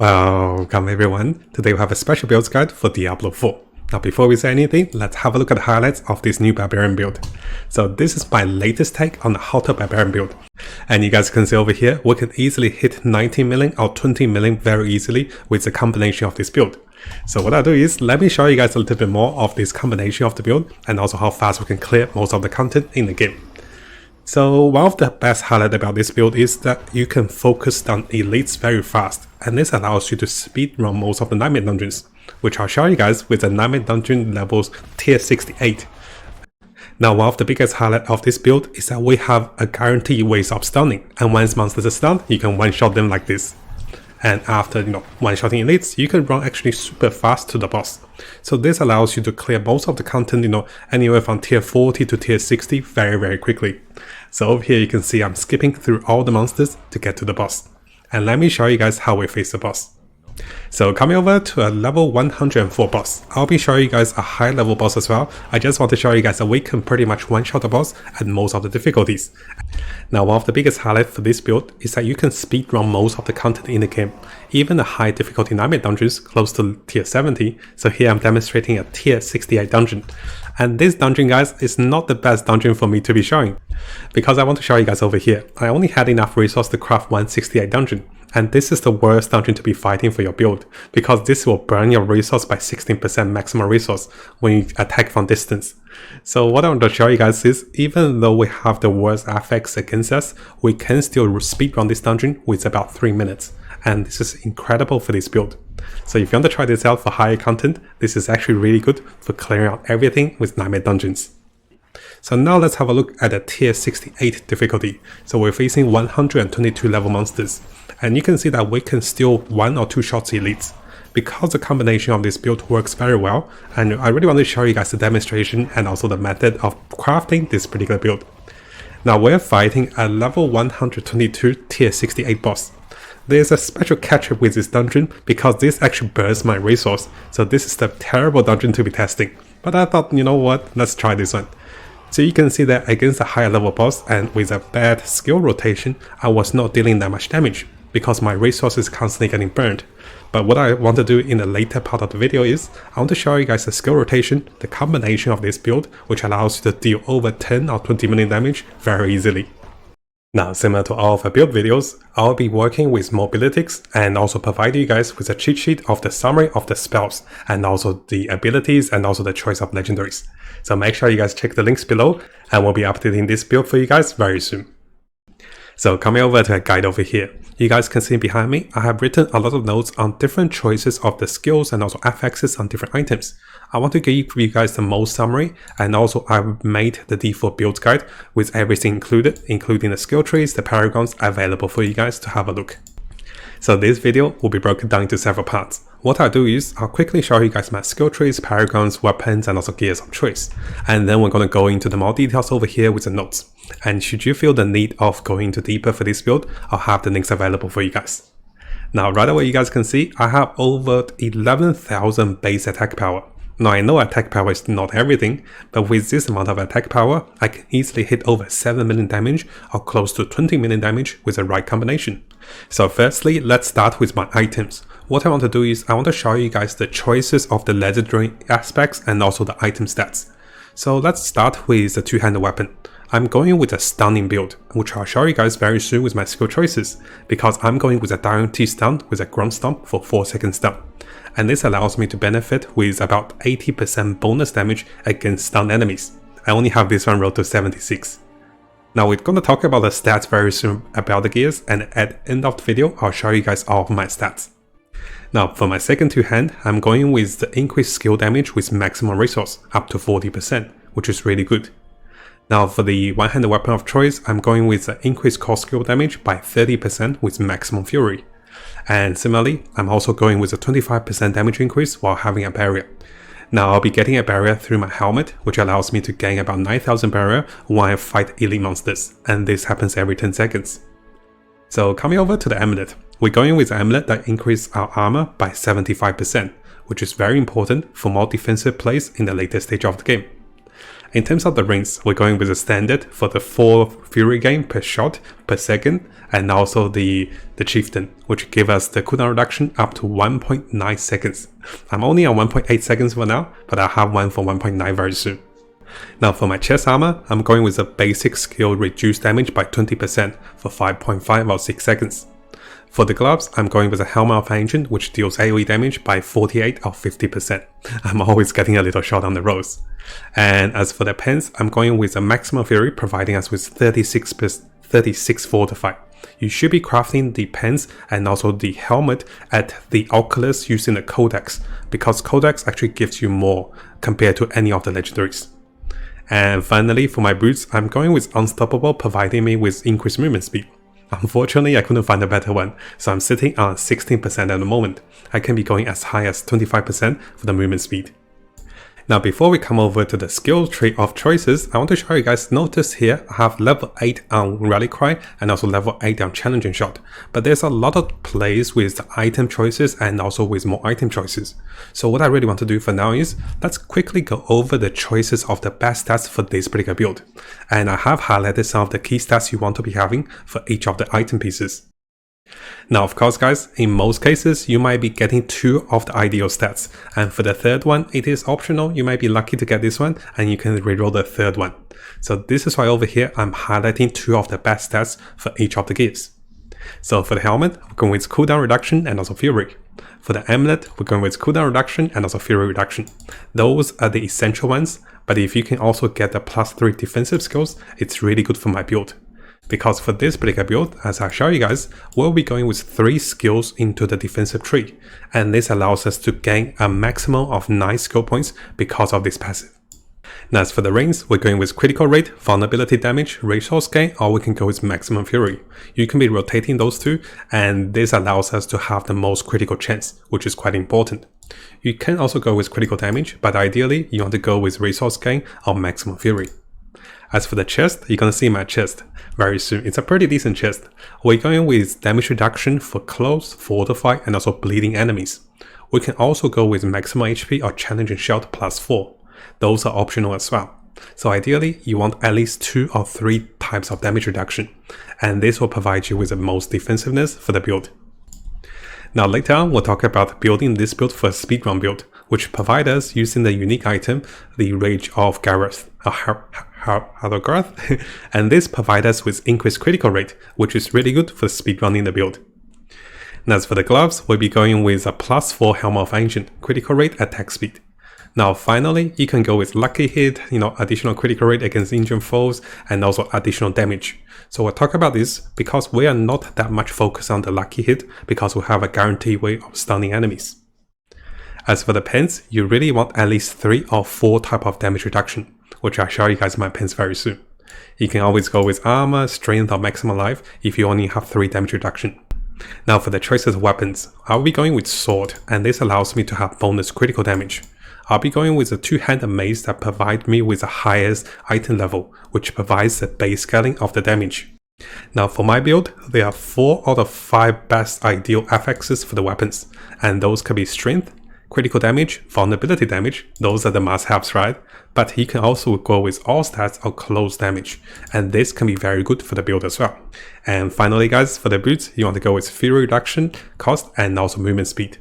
Welcome everyone, today we have a special build guide for Diablo 4. Now before we say anything, let's have a look at the highlights of this new Barbarian build. So this is my latest take on the Hota Barbarian build. And you guys can see over here, we can easily hit 19 million or 20 million very easily with the combination of this build. So what I'll do is, let me show you guys a little bit more of this combination of the build and also how fast we can clear most of the content in the game. So one of the best highlights about this build is that you can focus on elites very fast, and this allows you to speedrun most of the nightmare dungeons, which I'll show you guys with the nightmare dungeon levels tier 68. Now one of the biggest highlights of this build is that we have a guaranteed ways of stunning, and once monsters are stunned, you can one-shot them like this. And after one-shotting elites, you can run actually super fast to the boss. So this allows you to clear most of the content, anywhere from tier 40 to tier 60 very quickly. So over here you can see I'm skipping through all the monsters to get to the boss. And let me show you guys how we face the boss. So coming over to a level 104 boss, I'll be showing you guys a high level boss as well. I just want to show you guys that we can pretty much one-shot the boss at most of the difficulties. Now one of the biggest highlights for this build is that you can speedrun most of the content in the game, even the high difficulty nightmare dungeons close to tier 70. So here I'm demonstrating a tier 68 dungeon. And this dungeon, guys, is not the best dungeon for me to be showing, because I want to show you guys over here. I only had enough resource to craft 168 dungeon. And this is the worst dungeon to be fighting for your build, because this will burn your resource by 16% maximum resource when you attack from distance. So what I want to show you guys is, even though we have the worst Affix against us, we can still speedrun this dungeon with about 3 minutes. And this is incredible for this build. So if you want to try this out for higher content, this is actually really good for clearing out everything with nightmare dungeons. So now let's have a look at the tier 68 difficulty. So we're facing 122 level monsters. And you can see that we can steal 1 or 2 shots elites, because the combination of this build works very well, and I really want to show you guys the demonstration and also the method of crafting this particular build. Now we're fighting a level 122 tier 68 boss. There's a special catch with this dungeon because this actually burns my resource, so this is the terrible dungeon to be testing. But I thought, you know what, let's try this one. So you can see that against a higher level boss and with a bad skill rotation, I was not dealing that much damage, because my resource is constantly getting burned. But what I want to do in the later part of the video is, I want to show you guys the skill rotation, the combination of this build, which allows you to deal over 10 or 20 million damage very easily. Now, similar to all of the build videos, I'll be working with mobilities and also provide you guys with a cheat sheet of the summary of the spells and also the abilities and also the choice of legendaries. So make sure you guys check the links below, and we'll be updating this build for you guys very soon. So coming over to a guide over here, you guys can see behind me, I have written a lot of notes on different choices of the skills and also affixes on different items. I want to give you guys the most summary, and also I've made the default build guide with everything included, including the skill trees, the paragons available for you guys to have a look. So this video will be broken down into several parts. What I'll do is, I'll quickly show you guys my skill trees, paragons, weapons, and also gears of choice. And then we're going to go into the more details over here with the notes. And should you feel the need of going into deeper for this build, I'll have the links available for you guys. Now right away you guys can see, I have over 11,000 base attack power. Now I know attack power is not everything, but with this amount of attack power, I can easily hit over 7 million damage or close to 20 million damage with the right combination. So firstly, let's start with my items. What I want to do is, I want to show you guys the choices of the legendary aspects and also the item stats. So let's start with the two-handed weapon. I'm going with a stunning build, which I'll show you guys very soon with my skill choices, because I'm going with a guaranteed stun with a grunt stomp for 4-second stun. And this allows me to benefit with about 80% bonus damage against stunned enemies. I only have this one rolled to 76. Now we're going to talk about the stats very soon about the gears, and at the end of the video I'll show you guys all of my stats. Now for my second two-hand, I'm going with the increased skill damage with maximum resource up to 40%, which is really good. Now for the one-handed weapon of choice, I'm going with the increased core skill damage by 30% with maximum fury. And similarly, I'm also going with a 25% damage increase while having a barrier. Now I'll be getting a barrier through my helmet, which allows me to gain about 9,000 barrier when I fight elite monsters, and this happens every 10 seconds. So coming over to the amulet, we're going with an amulet that increases our armor by 75%, which is very important for more defensive plays in the later stage of the game. In terms of the rings, we're going with the standard for the 4 fury gain per shot per second, and also the chieftain, which give us the cooldown reduction up to 1.9 seconds. I'm only on 1.8 seconds for now, but I'll have one for 1.9 very soon. Now for my chest armor, I'm going with a basic skill reduce damage by 20% for 5.5 or 6 seconds. For the gloves, I'm going with a Helmet of Ancient, which deals AoE damage by 48 or 50%. I'm always getting a little short on the rolls. And as for the pants, I'm going with a Maximum Fury, providing us with 36 fortify. You should be crafting the pants and also the helmet at the Oculus using the Codex, because Codex actually gives you more compared to any of the legendaries. And finally, for my boots, I'm going with Unstoppable, providing me with increased movement speed. Unfortunately, I couldn't find a better one, so I'm sitting on 16% at the moment. I can be going as high as 25% for the movement speed. Now before we come over to the skill tree of choices, I want to show you guys, notice here I have level 8 on Rally Cry and also level 8 on Challenging Shot. But there's a lot of plays with the item choices and also with more item choices. So what I really want to do for now is, let's quickly go over the choices of the best stats for this particular build. And I have highlighted some of the key stats you want to be having for each of the item pieces. Now of course guys, in most cases you might be getting 2 of the ideal stats, and for the third one it is optional. You might be lucky to get this one and you can reroll the third one. So this is why over here I'm highlighting 2 of the best stats for each of the gifts. So for the helmet, we're going with cooldown reduction and also fury. For the amulet, we're going with cooldown reduction and also fury reduction. Those are the essential ones, but if you can also get the +3 defensive skills, it's really good for my build. Because for this particular build, as I show you guys, we'll be going with 3 skills into the defensive tree, and this allows us to gain a maximum of 9 skill points because of this passive. Now as for the rings, we're going with critical rate, vulnerability damage, resource gain, or we can go with maximum fury. You can be rotating those 2, and this allows us to have the most critical chance, which is quite important. You can also go with critical damage, but ideally you want to go with resource gain or maximum fury. As for the chest, you're gonna see my chest very soon. It's a pretty decent chest. We're going with damage reduction for close, fortify, and also bleeding enemies. We can also go with maximum HP or challenging shot +4. Those are optional as well. So ideally, you want at least 2 or 3 types of damage reduction, and this will provide you with the most defensiveness for the build. Now later on, we'll talk about building this build for a speedrun build, which provides us using the unique item, the Rage of Gareth, and this provides us with increased critical rate, which is really good for speedrunning the build. And as for the gloves, we'll be going with a +4 Helmet of Ancient, critical rate, attack speed. Now finally, you can go with lucky hit, additional critical rate against injured foes, and also additional damage. So we'll talk about this because we are not that much focused on the lucky hit, because we have a guaranteed way of stunning enemies. As for the pants, you really want at least 3 or 4 type of damage reduction, which I'll show you guys my pants very soon. You can always go with armor, strength, or maximum life if you only have 3 damage reduction. Now for the choices of weapons, I'll be going with sword, and this allows me to have bonus critical damage. I'll be going with a 2-handed mace that provides me with the highest item level, which provides the base scaling of the damage. Now for my build, there are 4 out of 5 best ideal affixes for the weapons, and those can be strength, critical damage, vulnerability damage, those are the must-haves, right? But you can also go with all stats or close damage, and this can be very good for the build as well. And finally guys, for the boots, you want to go with fury reduction, cost, and also movement speed.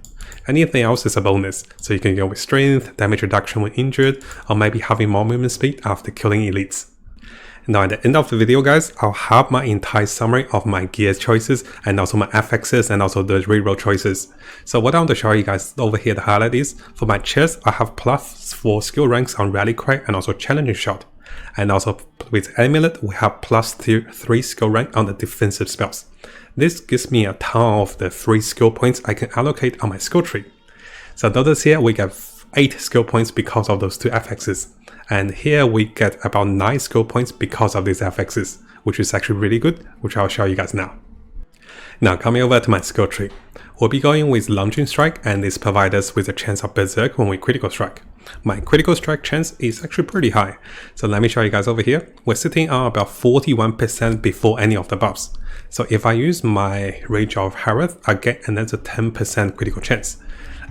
Anything else is a bonus, so you can go with strength, damage reduction when injured, or maybe having more movement speed after killing elites. Now at the end of the video guys, I'll have my entire summary of my gear choices and also my affixes and also the reroll choices. So what I want to show you guys over here, the highlight is, for my chest I have +4 skill ranks on Rally Cry and also Challenging Shot. And also with Amulet we have +3 skill rank on the defensive spells. This gives me a ton of the free skill points I can allocate on my skill tree. So notice here we get 8 skill points because of those 2 affixes. And here we get about 9 skill points because of these affixes, which is actually really good, which I'll show you guys now. Now coming over to my skill tree, we'll be going with Lunging Strike, and this provides us with a chance of Berserk when we critical strike. My critical strike chance is actually pretty high, so let me show you guys over here. We're sitting on about 41% before any of the buffs. So if I use my Rage of Gareth, I get another 10% critical chance.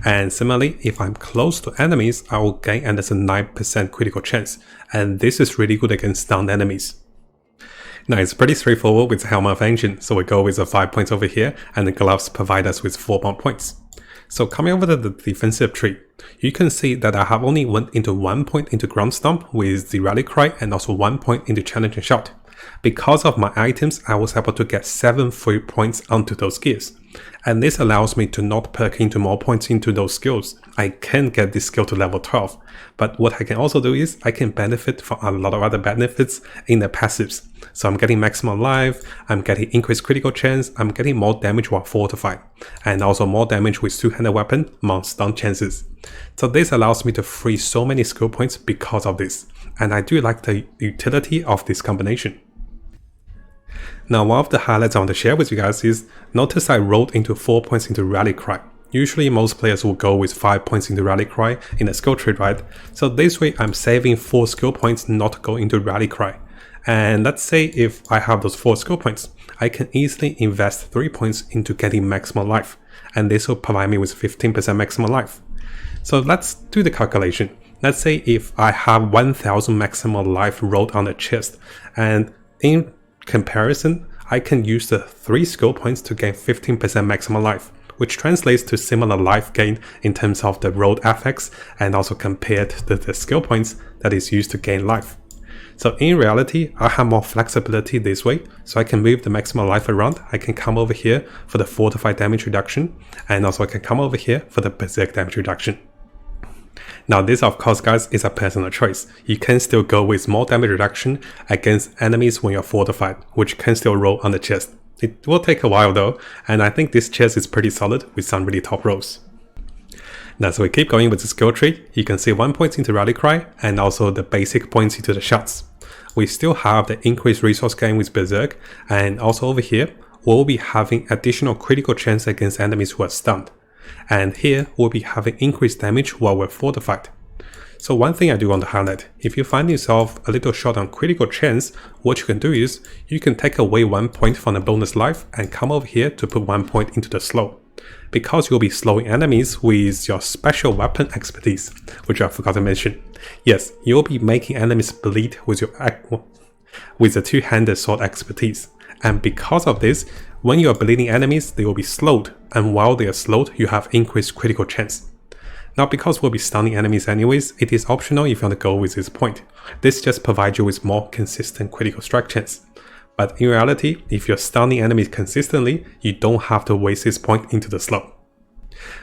And similarly, if I'm close to enemies, I will gain another 9% critical chance. and this is really good against stunned enemies. Now it's pretty straightforward with Helm of Engine, so we go with the 5 points over here, and the gloves provide us with 4 more points. So coming over to the defensive tree, you can see that I have only went into 1 point into Ground Stomp with the Rally Cry and also 1 point into Challenging Shot. Because of my items, I was able to get 7 free points onto those gears. And this allows me to not perk into more points into those skills. I can get this skill to level 12. But what I can also do is I can benefit from a lot of other benefits in the passives. So I'm getting maximum life, I'm getting increased critical chance, I'm getting more damage while fortified. And also more damage with two-handed weapon, more stun chances. So this allows me to free so many skill points because of this. And I do like the utility of this combination. Now, one of the highlights I want to share with you guys is, notice I rolled into 4 points into Rally Cry. Usually most players will go with 5 points into Rally Cry in a skill tree, right? So this way I'm saving 4 skill points not to go into Rally Cry. And let's say if I have those 4 skill points, I can easily invest 3 points into getting maximum life. And this will provide me with 15% maximum life. So let's do the calculation. Let's say if I have 1000 maximum life rolled on the chest, and in comparison, I can use the 3 skill points to gain 15% maximum life, which translates to similar life gain in terms of the rolled affix and also compared to the skill points that is used to gain life. So in reality, I have more flexibility this way, so I can move the maximum life around. I can come over here for the fortified damage reduction, and also I can come over here for the berserk damage reduction. Now this, of course guys, is a personal choice. You can still go with more damage reduction against enemies when you're fortified, which can still roll on the chest. It will take a while though, and I think this chest is pretty solid with some really top rolls. Now so we keep going with the skill tree, you can see 1 point into Rally Cry and also the basic points into the shots. We still have the increased resource gain with Berserk, and also over here, we'll be having additional critical chance against enemies who are stunned. And here we'll be having increased damage while we're fortified. So one thing I do want to highlight, if you find yourself a little short on critical chance, what you can do is you can take away 1 point from the bonus life and come over here to put 1 point into the slow. Because you'll be slowing enemies with your special weapon expertise, which I forgot to mention. Yes, you'll be making enemies bleed with the two-handed sword expertise. And because of this, when you are bleeding enemies, they will be slowed, and while they are slowed, you have increased critical chance. Now because we'll be stunning enemies anyways, it is optional if you want to go with this point. This just provides you with more consistent critical strike chance. But in reality, if you're stunning enemies consistently, you don't have to waste this point into the slow.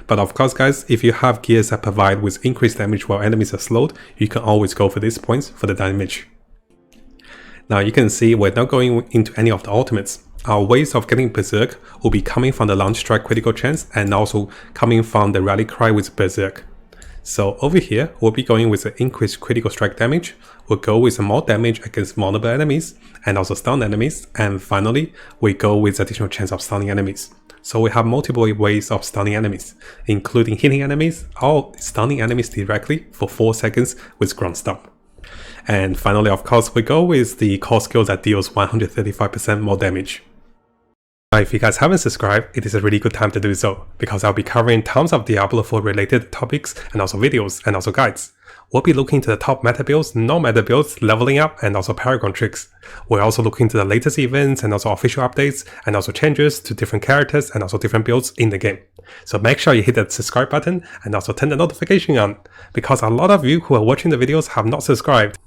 But of course guys, if you have gears that provide with increased damage while enemies are slowed, you can always go for these points for the damage. Now you can see we're not going into any of the ultimates. Our ways of getting Berserk will be coming from the Launch Strike critical chance and also coming from the Rally Cry with Berserk. So over here, we'll be going with the increased critical strike damage, we'll go with more damage against vulnerable enemies and also stunned enemies, and finally, we go with additional chance of stunning enemies. So we have multiple ways of stunning enemies, including hitting enemies or stunning enemies directly for 4 seconds with Ground Stomp. And finally, of course, we go with the core skill that deals 135% more damage. Now, if you guys haven't subscribed, it is a really good time to do so, because I'll be covering tons of Diablo 4 related topics and also videos and also guides. We'll be looking to the top meta builds, non-meta builds, leveling up, and also Paragon tricks. We're also looking to the latest events and also official updates and also changes to different characters and also different builds in the game. So make sure you hit that subscribe button and also turn the notification on, because a lot of you who are watching the videos have not subscribed.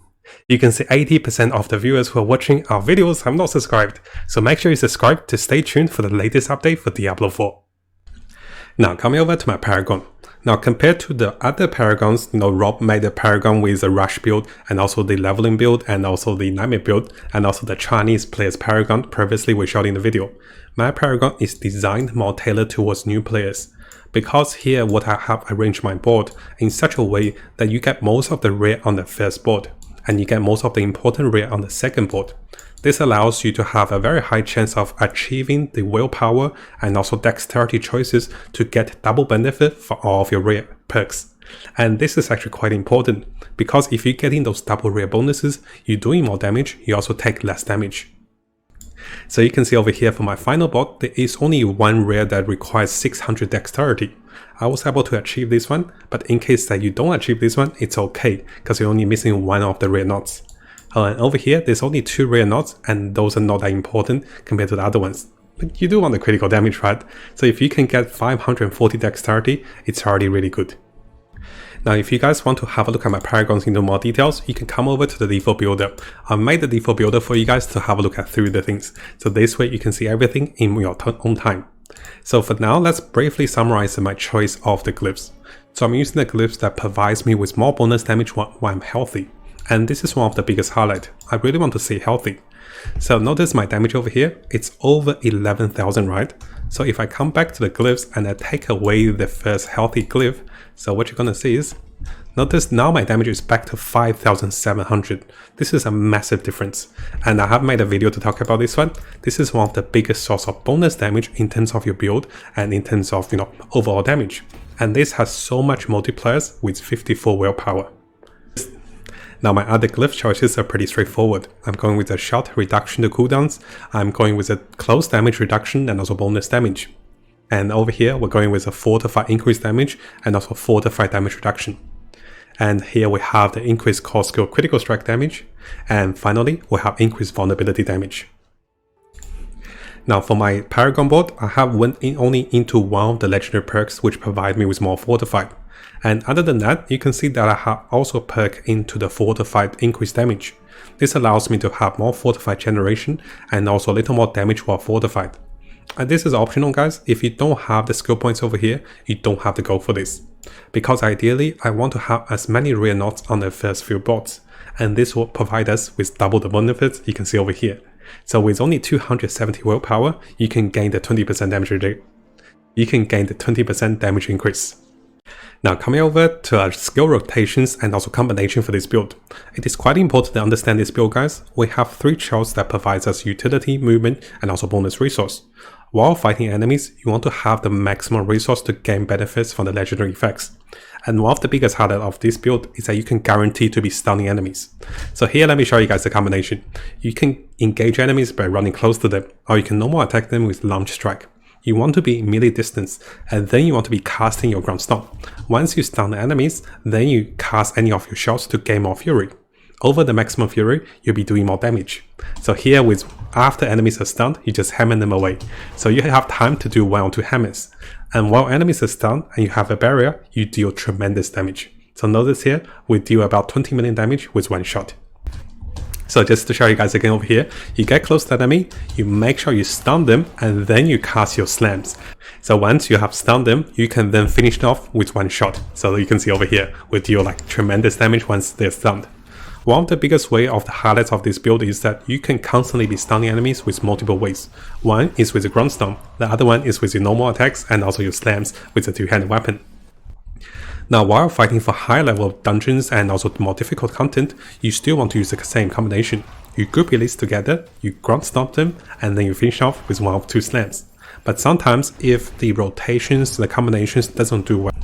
You can see 80% of the viewers who are watching our videos have not subscribed, so make sure you subscribe to stay tuned for the latest update for Diablo 4. Now coming over to my Paragon. Now compared to the other Paragons, Rob made a Paragon with a Rush build and also the leveling build and also the Nightmare build and also the Chinese players Paragon previously we showed in the video. My Paragon is designed more tailored towards new players. Because here what I have arranged my board in such a way that you get most of the rare on the first board, and you get most of the important rare on the second board. This allows you to have a very high chance of achieving the willpower and also dexterity choices to get double benefit for all of your rare perks. And this is actually quite important, because if you're getting those double rare bonuses, you're doing more damage, you also take less damage. So you can see over here for my final board, there is only one rare that requires 600 dexterity. I was able to achieve this one, but in case that you don't achieve this one, it's okay, because you're only missing one of the rare knots. And over here, there's only 2 rare knots, and those are not that important compared to the other ones. But you do want the critical damage, right? So if you can get 540 dexterity, it's already really good. Now, if you guys want to have a look at my paragons into more details, you can come over to the default builder. I've made the default builder for you guys to have a look at through the things. So this way you can see everything in your own time. So for now, let's briefly summarize my choice of the glyphs. So I'm using the glyphs that provides me with more bonus damage while I'm healthy. And this is one of the biggest highlight. I really want to stay healthy. So notice my damage over here, it's over 11,000, right? So if I come back to the glyphs and I take away the first healthy glyph, so what you're gonna see is, notice now my damage is back to 5,700. This is a massive difference. And I have made a video to talk about this one. This is one of the biggest source of bonus damage in terms of your build and in terms of, overall damage. And this has so much multipliers with 54 willpower. Now my other glyph choices are pretty straightforward. I'm going with a shot reduction to cooldowns, I'm going with a close damage reduction and also bonus damage. And over here we're going with a fortified increased damage and also fortified damage reduction. And here we have the increased core skill critical strike damage, and finally we have increased vulnerability damage. Now for my Paragon board, I have went only into one of the legendary perks which provide me with more fortified. And other than that, you can see that I have also perk into the fortified increased damage. This allows me to have more fortified generation and also a little more damage while fortified. And this is optional, guys. If you don't have the skill points over here, you don't have to go for this. Because ideally, I want to have as many rare knots on the first few bots. And this will provide us with double the benefits you can see over here. So with only 270 willpower, you can gain the 20% damage. You can gain the 20% damage increase. Now coming over to our skill rotations and also combination for this build. It is quite important to understand this build, guys. We have 3 charts that provides us utility, movement, and also bonus resource. While fighting enemies, you want to have the maximum resource to gain benefits from the legendary effects. And one of the biggest highlight of this build is that you can guarantee to be stunning enemies. So here let me show you guys the combination. You can engage enemies by running close to them, or you can normal attack them with launch strike. You want to be melee distance, and then you want to be casting your ground stomp. Once you stun the enemies, then you cast any of your shots to gain more fury. Over the maximum fury, you'll be doing more damage. So here after enemies are stunned, you just hammer them away. So you have time to do 1 or 2 hammers. And while enemies are stunned and you have a barrier, you deal tremendous damage. So notice here, we deal about 20 million damage with 1 shot. So just to show you guys again over here, you get close to the enemy, you make sure you stun them, and then you cast your slams. So once you have stunned them, you can then finish it off with 1 shot. So you can see over here, we deal like tremendous damage once they're stunned. One of the biggest way of the highlights of this build is that you can constantly be stunning enemies with multiple ways. One is with the ground stomp, the other one is with your normal attacks and also your slams with the 2-handed weapon. Now while fighting for high level dungeons and also more difficult content, you still want to use the same combination. You group elites together, you ground stomp them, and then you finish off with 1 or 2 slams. But sometimes if the rotations, the combinations doesn't do well.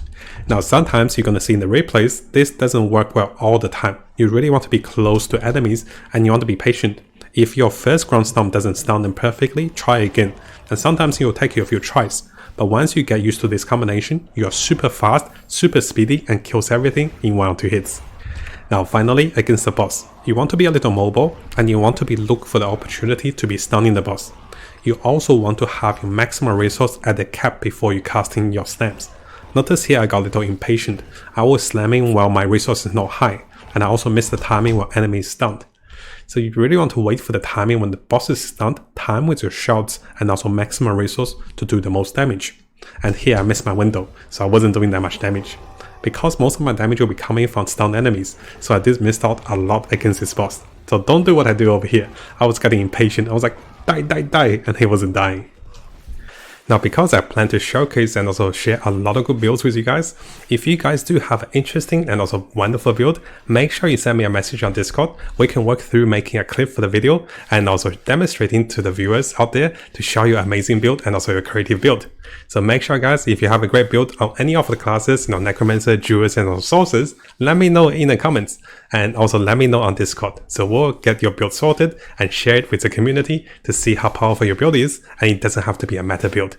Now sometimes you're gonna see in the replays, this doesn't work well all the time. You really want to be close to enemies and you want to be patient. If your first ground stomp doesn't stun them perfectly, try again. And sometimes it will take you a few tries. But once you get used to this combination, you are super fast, super speedy, and kills everything in 1 or 2 hits. Now finally, against the boss, you want to be a little mobile and you want to look for the opportunity to be stunning the boss. You also want to have your maximum resource at the cap before you casting your slams. Notice here I got a little impatient. I was slamming while my resource is not high, and I also missed the timing while enemy is stunned. So you really want to wait for the timing when the boss is stunned, time with your shots and also maximum resource to do the most damage. And here I missed my window, so I wasn't doing that much damage. Because most of my damage will be coming from stunned enemies, so I did miss out a lot against this boss. So don't do what I do over here. I was getting impatient, I was like, die, die, die, and he wasn't dying. Now because I plan to showcase and also share a lot of good builds with you guys, if you guys do have an interesting and also wonderful build, make sure you send me a message on Discord. We can work through making a clip for the video and also demonstrating to the viewers out there to show you amazing build and also your creative build. So make sure guys, if you have a great build on any of the classes, Necromancer, Jewels and also Sources, let me know in the comments and also let me know on Discord. So we'll get your build sorted and share it with the community to see how powerful your build is, and it doesn't have to be a meta build.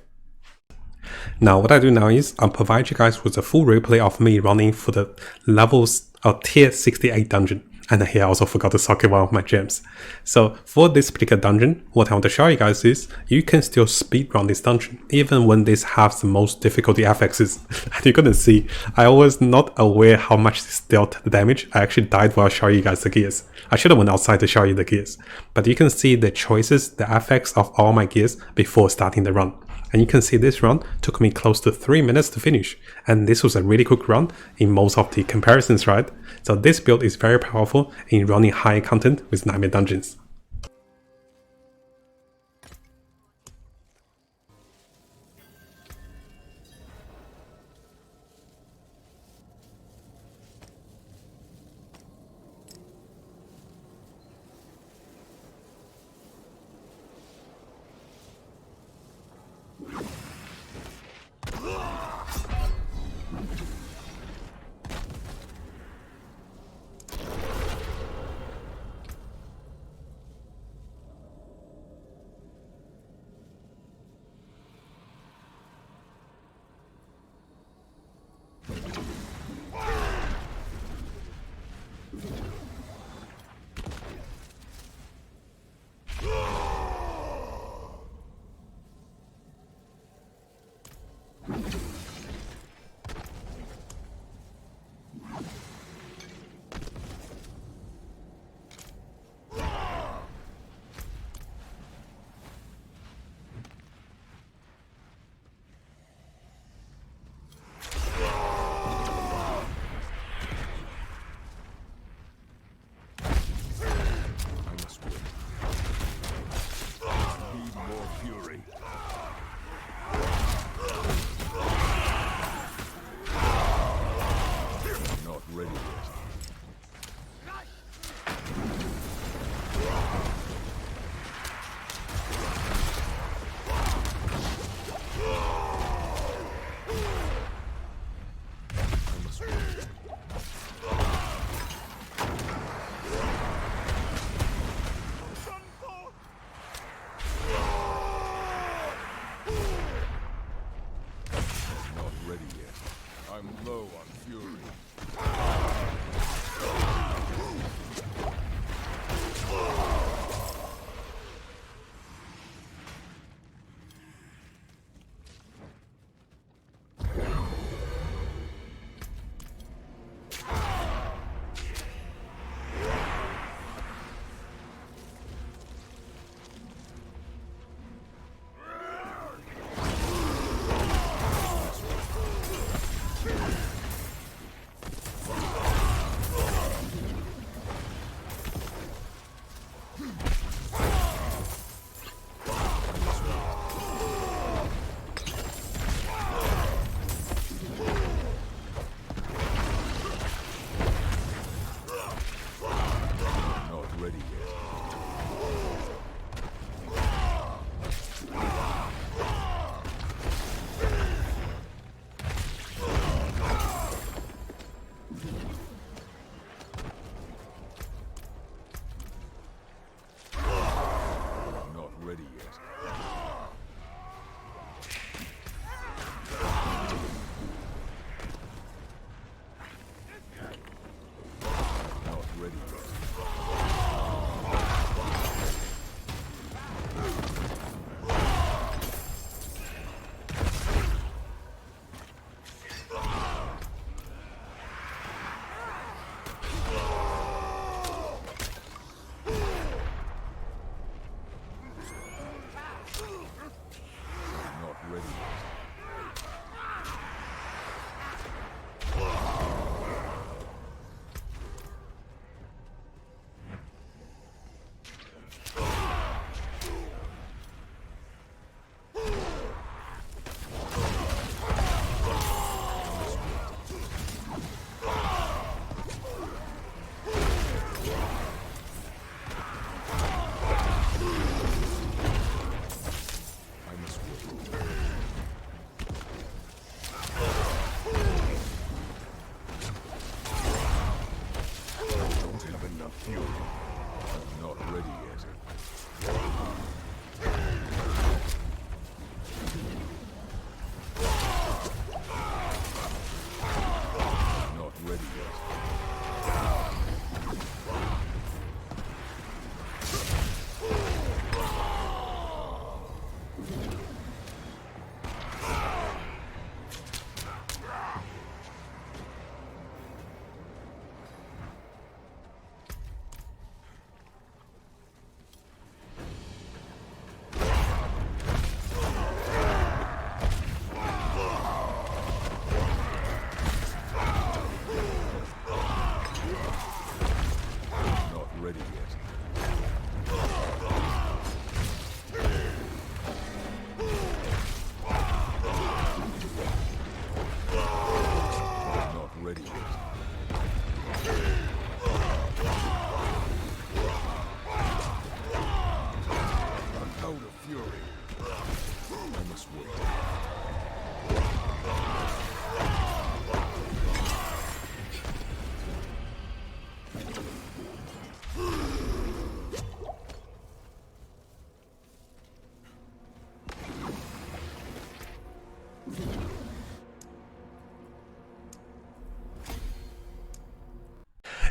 Now what I do now is I'll provide you guys with a full replay of me running for the levels of tier 68 dungeon. And here I also forgot to socket one of my gems. So for this particular dungeon, what I want to show you guys is you can still speedrun this dungeon, even when this has the most difficulty affixes. And you're gonna see, I was not aware how much this dealt the damage. I actually died while showing you guys the gears. I should have went outside to show you the gears. But you can see the choices, the affix of all my gears before starting the run. And you can see this run took me close to 3 minutes to finish. And this was a really quick run in most of the comparisons, right? So this build is very powerful in running high content with Nightmare Dungeons.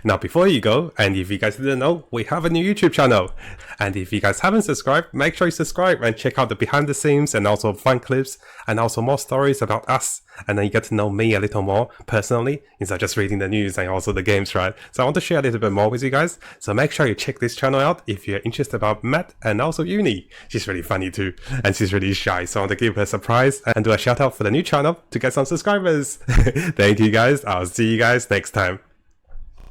Now before you go, and if you guys didn't know, we have a new YouTube channel. And if you guys haven't subscribed, make sure you subscribe and check out the behind the scenes and also fun clips and also more stories about us. And then you get to know me a little more personally instead of just reading the news and also the games, right? So I want to share a little bit more with you guys. So make sure you check this channel out if you're interested about Matt and also Uni. She's really funny too, and she's really shy. So I want to give her a surprise and do a shout out for the new channel to get some subscribers. Thank you guys. I'll see you guys next time.